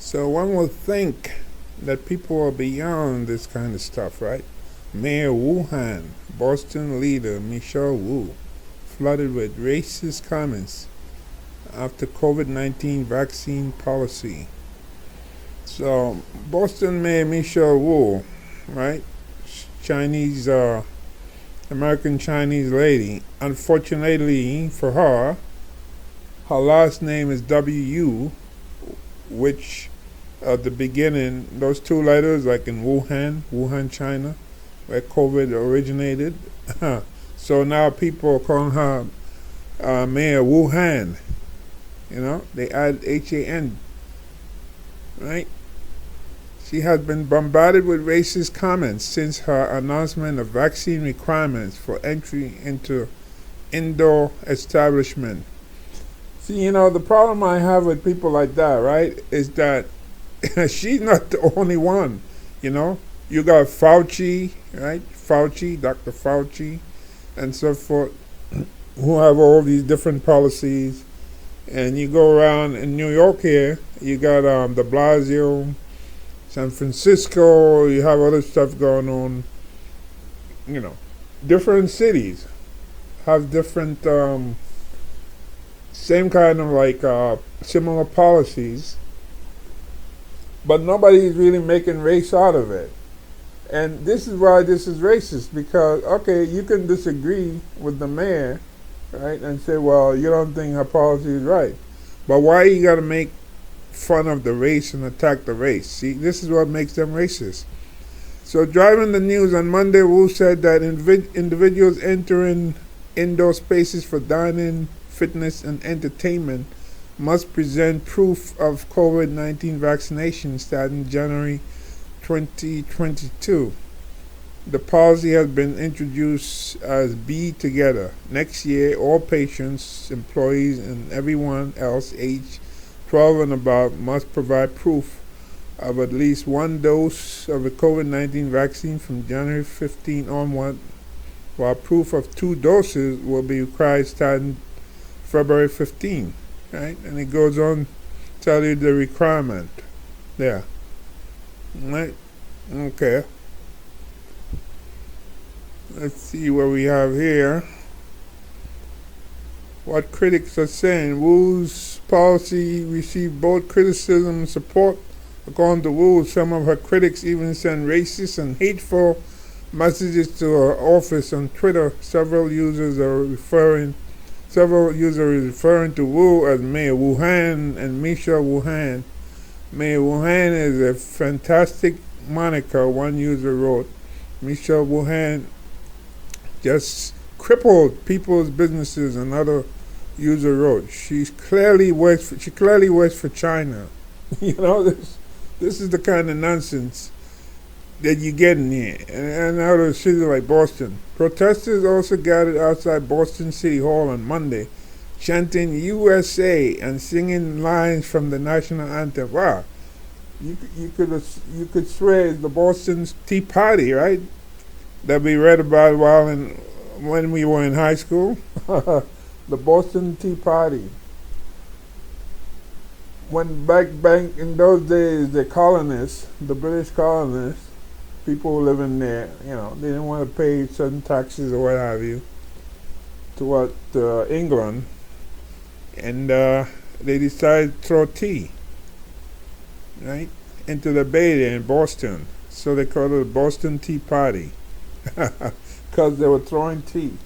So one would think that people are beyond this kind of stuff, right? Mayor Wuhan, Boston leader Michelle Wu, flooded with racist comments after COVID-19 vaccine policy. So Boston Mayor Michelle Wu, right? Chinese, American Chinese lady. Unfortunately for her, her last name is W.U., which at the beginning, those two letters, like in Wuhan, China, where COVID originated. So now people are calling her Mayor Wuhan. You know, they add HAN, right? She has been bombarded with racist comments since her announcement of vaccine requirements for entry into indoor establishment. See, the problem I have with people like that, right, is that she's not the only one. You got Fauci, right? Dr. Fauci, and so forth, who have all these different policies. And you go around in New York here, you got de Blasio, San Francisco, you have other stuff going on. Different cities have different, same kind of similar policies, but nobody's really making race out of it. And this is why this is racist, because, okay, you can disagree with the mayor, right, and say, well, you don't think her policy is right. But why you got to make fun of the race and attack the race? See, this is what makes them racist. So driving the news on Monday, Wu said that individuals entering indoor spaces for dining, fitness, and entertainment must present proof of COVID-19 vaccination starting January 2022. The policy has been introduced as Be Together. Next year, all patients, employees, and everyone else aged 12 and above must provide proof of at least one dose of the COVID-19 vaccine from January 15 onward, while proof of 2 doses will be required starting February 15. Right? And it goes on to tell you the requirement there. Right? Okay. Let's see what we have here. What critics are saying. Wu's policy received both criticism and support. According to Wu, some of her critics even sent racist and hateful messages to her office on Twitter. Several users are referring to Wu as Mayor Wuhan and Michelle Wuhan. Mayor Wuhan is a fantastic moniker, one user wrote. Michelle Wuhan just crippled people's businesses, another user wrote. She clearly works for China. This is the kind of nonsense that you get in here. And out of a city like Boston. Protesters also gathered outside Boston City Hall on Monday, chanting USA and singing lines from the national anthem. Wow. You could swear it's the Boston Tea Party, right? That we read about when we were in high school. The Boston Tea Party. When back in those days, the colonists, the British colonists, people living there, they didn't want to pay certain taxes or what have you to England, and they decided to throw tea, right, into the bay there in Boston. So they called it the Boston Tea Party, because they were throwing tea,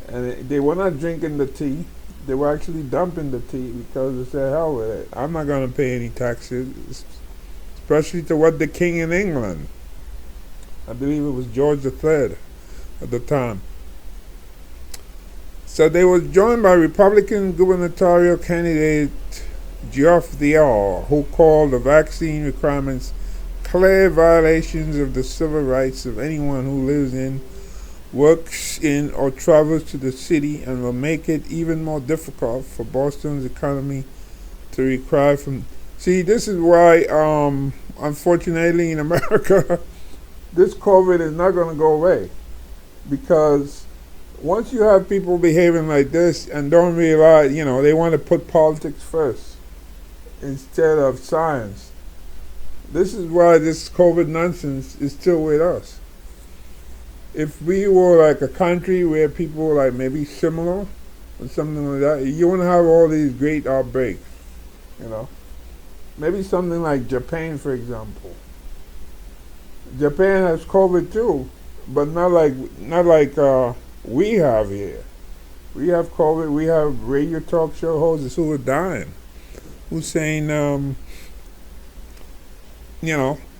and they were not drinking the tea. They were actually dumping the tea because they said, hell with it. I'm not going to pay any taxes, especially to what the king in England. I believe it was George III at the time. So they were joined by Republican gubernatorial candidate Geoff Diehl, who called the vaccine requirements clear violations of the civil rights of anyone who lives in, works in, or travels to the city, and will make it even more difficult for Boston's economy to require from... See, this is why, unfortunately in America, this COVID is not going to go away, because once you have people behaving like this and don't realize, they want to put politics first. instead of science. This is why this COVID nonsense is still with us. If we were like a country where people were like maybe similar or something like that, you wouldn't have all these great outbreaks, you know. Maybe something like Japan, for example. Japan has COVID too, but not like we have here. We have COVID. We have radio talk show hosts who are dying, who's saying,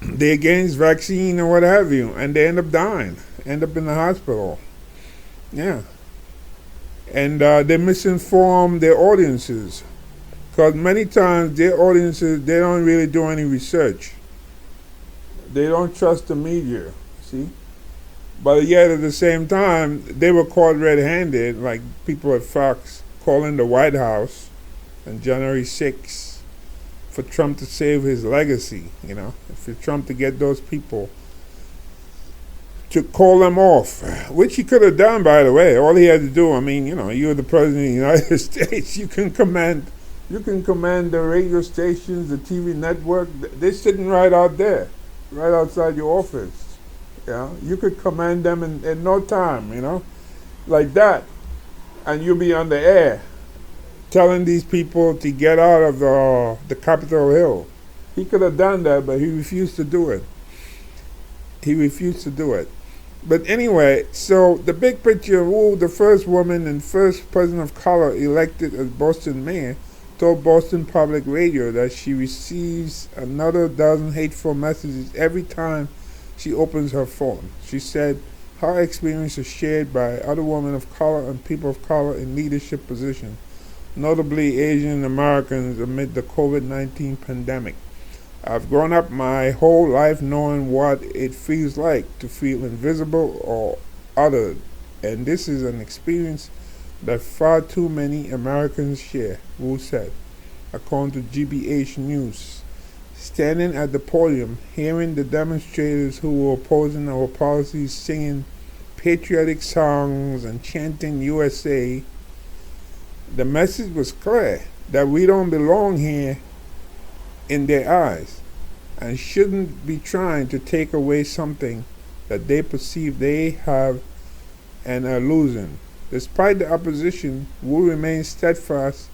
they're against vaccine or what have you, and they end up dying, end up in the hospital. Yeah, and they misinform their audiences, because many times their audiences, they don't really do any research. They don't trust the media. See. But yet at the same time, they were caught red-handed, like people at Fox calling the White House on January 6th for Trump to save his legacy, for Trump to get those people to call them off, which he could have done, by the way. All he had to do, you're the president of the United States. You can command the radio stations, the TV network. They're sitting right out there, right outside your office. Yeah, you could command them in no time, like that, and you'll be on the air telling these people to get out of the Capitol Hill. He could have done that, but he refused to do it. But anyway, so the big picture, the first woman and first person of color elected as Boston mayor, told Boston Public Radio that she receives another dozen hateful messages every time she opens her phone. She said her experience is shared by other women of color and people of color in leadership positions, notably Asian Americans amid the COVID-19 pandemic. I've grown up my whole life knowing what it feels like to feel invisible or othered, and this is an experience that far too many Americans share, Wu said, according to GBH News. Standing at the podium, hearing the demonstrators who were opposing our policies singing patriotic songs and chanting USA, the message was clear that we don't belong here in their eyes and shouldn't be trying to take away something that they perceive they have and are losing. Despite the opposition, Wu remains steadfast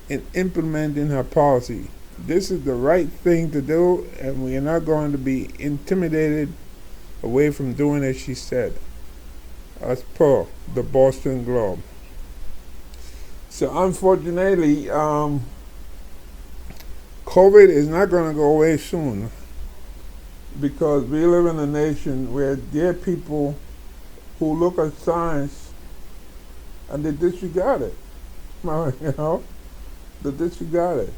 in implementing her policy. This is the right thing to do, and we are not going to be intimidated away from doing it, she said, as per the Boston Globe. So unfortunately, COVID is not going to go away soon, because we live in a nation where there are people who look at science and they disregard it. They disregard it.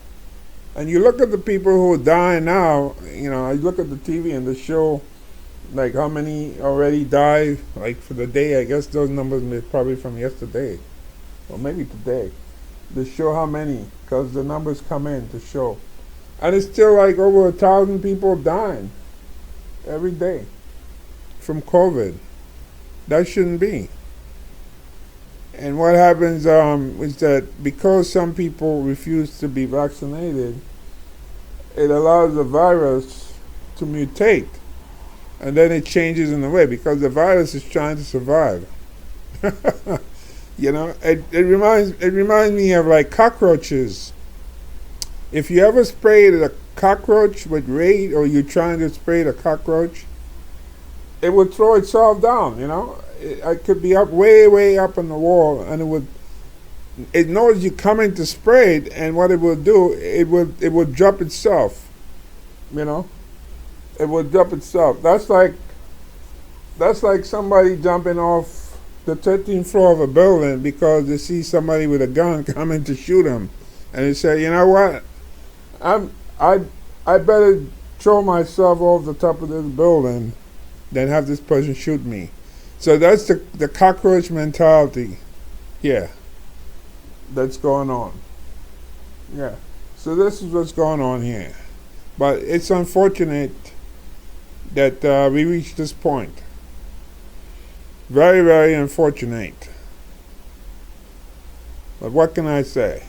And you look at the people who are dying now, I look at the TV and they show like how many already died, like for the day. I guess those numbers are probably from yesterday, or maybe today. They show how many, because the numbers come in to show. And it's still like over 1,000 people dying every day from COVID. That shouldn't be. And what happens is that because some people refuse to be vaccinated, it allows the virus to mutate. And then it changes in a way, because the virus is trying to survive. It reminds me of like cockroaches. If you ever sprayed a cockroach with Raid, or you're trying to spray the cockroach, it would throw itself down, It could be up way up on the wall, and it knows you're coming to spray it, and what it will do, it would drop itself. It would drop itself. That's like somebody jumping off the 13th floor of a building because they see somebody with a gun coming to shoot them, and they say, you know what, I better throw myself off the top of this building than have this person shoot me. So that's the cockroach mentality. Yeah. That's going on. Yeah. So this is what's going on here. But it's unfortunate that we reached this point. Very, very unfortunate. But what can I say?